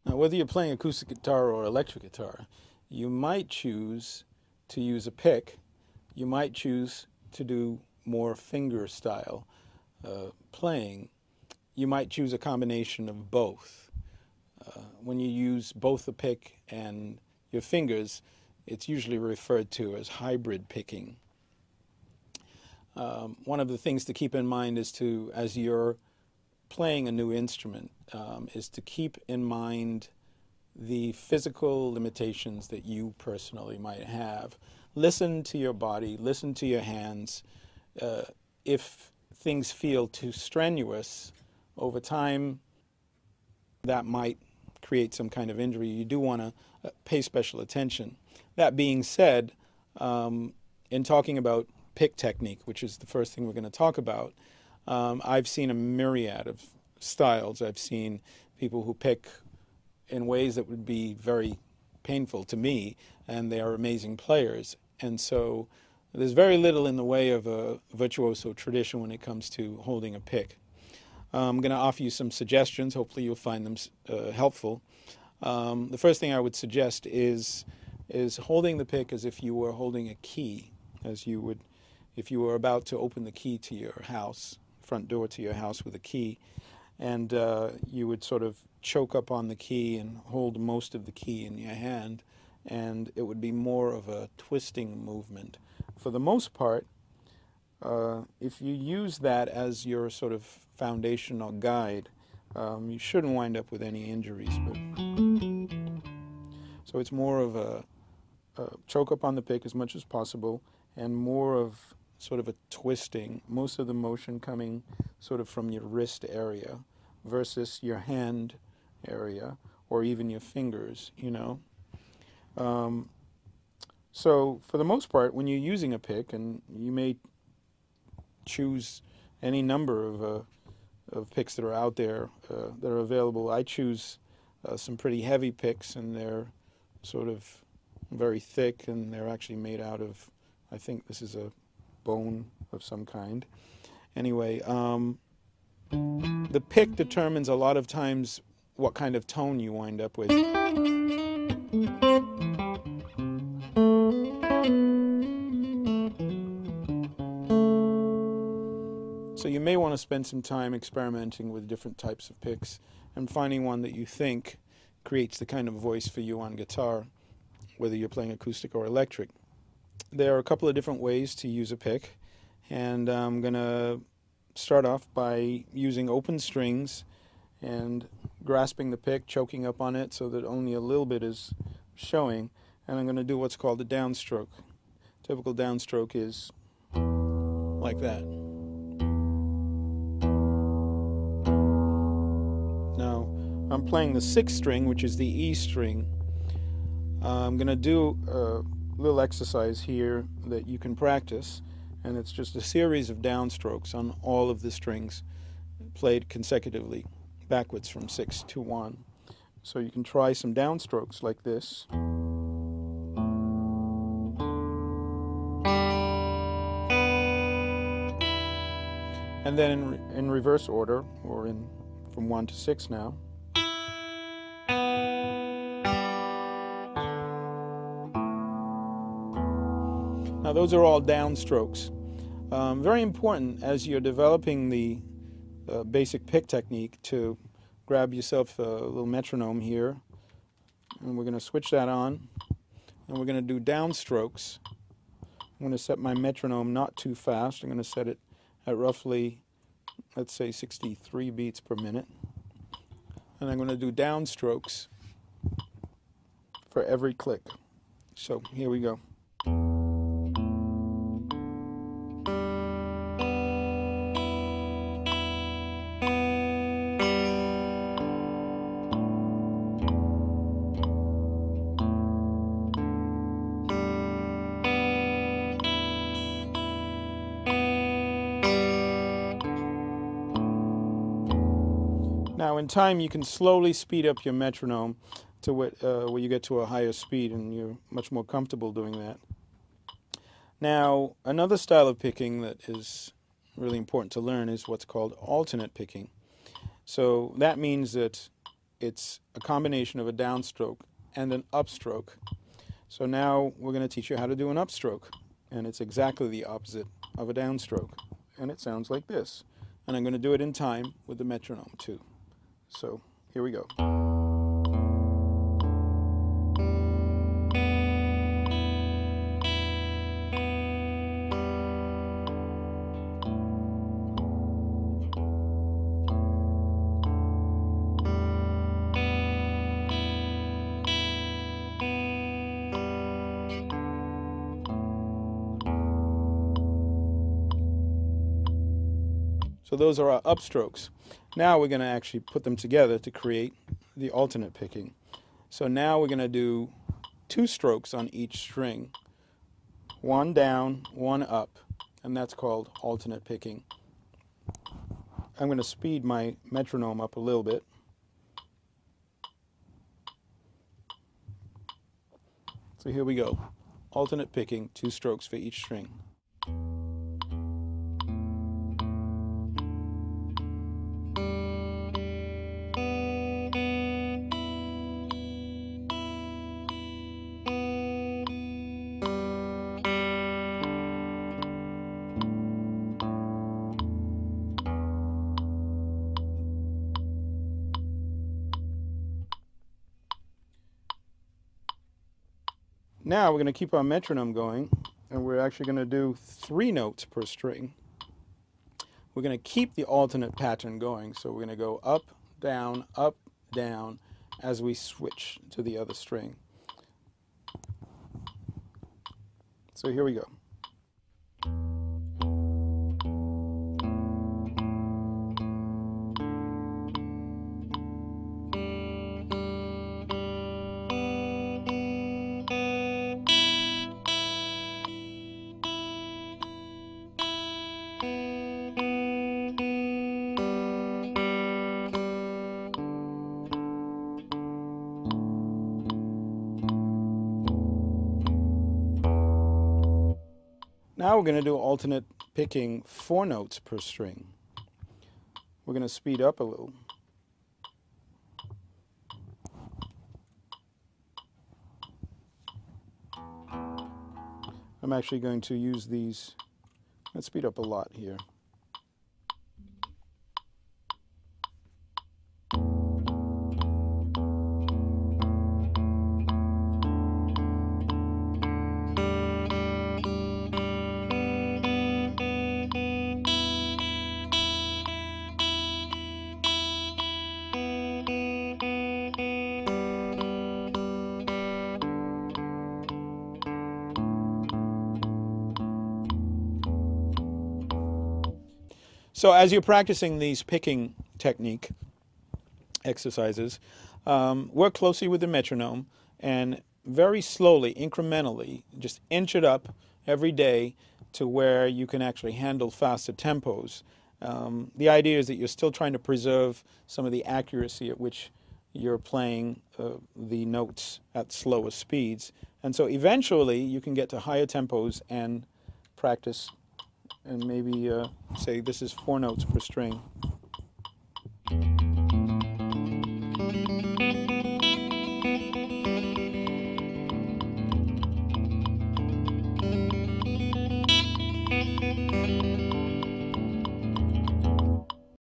Now, whether you're playing acoustic guitar or electric guitar, you might choose to use a pick. You might choose to do more finger style playing. You might choose a combination of both. When you use both the pick and your fingers, it's usually referred to as hybrid picking. One of the things to keep in mind is to, as you're playing a new instrument, is to keep in mind the physical limitations that you personally might have. Listen to your body, listen to your hands. If things feel too strenuous, over time that might create some kind of injury. You do want to pay special attention. That being said, in talking about pick technique, which is the first thing we're going to talk about, I've seen a myriad of styles. I've seen people who pick in ways that would be very painful to me, and they are amazing players. And so there's very little in the way of a virtuoso tradition when it comes to holding a pick. I'm going to offer you some suggestions. Hopefully you'll find them helpful. The first thing I would suggest is holding the pick as if you were holding a key, as you would if you were about to open the key to your house, front door to your house with a key, and you would sort of choke up on the key and hold most of the key in your hand, and it would be more of a twisting movement. For the most part, if you use that as your sort of foundational guide, you shouldn't wind up with any injuries. So it's more of a choke up on the pick as much as possible, and more of sort of a twisting, most of the motion coming sort of from your wrist area versus your hand area or even your fingers, you know. So for the most part, when you're using a pick, and you may choose any number of picks that are out there that are available. I choose some pretty heavy picks, and they're sort of very thick, and they're actually made out of, I think this is a bone of some kind. Anyway, the pick determines a lot of times what kind of tone you wind up with. So you may want to spend some time experimenting with different types of picks and finding one that you think creates the kind of voice for you on guitar, whether you're playing acoustic or electric. There are a couple of different ways to use a pick, and I'm going to start off by using open strings and grasping the pick, choking up on it so that only a little bit is showing, and I'm going to do what's called a downstroke. Typical downstroke is like that. Now, I'm playing the sixth string, which is the E string. I'm going to do a little exercise here that you can practice, and it's just a series of downstrokes on all of the strings played consecutively, backwards from 6 to 1. So you can try some downstrokes like this. And then in reverse order, or from 1 to 6 now. Now those are all downstrokes. Very important as you're developing the basic pick technique to grab yourself a little metronome here, and we're going to switch that on, and we're going to do downstrokes. I'm going to set my metronome not too fast. I'm going to set it at roughly, let's say, 63 beats per minute, and I'm going to do downstrokes for every click. So here we go. Now in time you can slowly speed up your metronome to where you get to a higher speed, and you're much more comfortable doing that. Now another style of picking that is really important to learn is what's called alternate picking. So that means that it's a combination of a downstroke and an upstroke. So now we're going to teach you how to do an upstroke, and it's exactly the opposite of a downstroke, and it sounds like this. And I'm going to do it in time with the metronome too. So here we go. So those are our upstrokes. Now we're going to actually put them together to create the alternate picking. So now we're going to do 2 strokes on each string. 1 down, 1 up, and that's called alternate picking. I'm going to speed my metronome up a little bit. So here we go. Alternate picking, 2 strokes for each string. Now we're going to keep our metronome going, and we're actually going to do 3 notes per string. We're going to keep the alternate pattern going, so we're going to go up, down, as we switch to the other string. So here we go. Now we're going to do alternate picking 4 notes per string. We're going to speed up a little. I'm actually going to use these. Let's speed up a lot here. So as you're practicing these picking technique exercises, work closely with the metronome and very slowly, incrementally, just inch it up every day to where you can actually handle faster tempos. The idea is that you're still trying to preserve some of the accuracy at which you're playing the notes at slower speeds. And so eventually you can get to higher tempos and practice and maybe say this is 4 notes per string.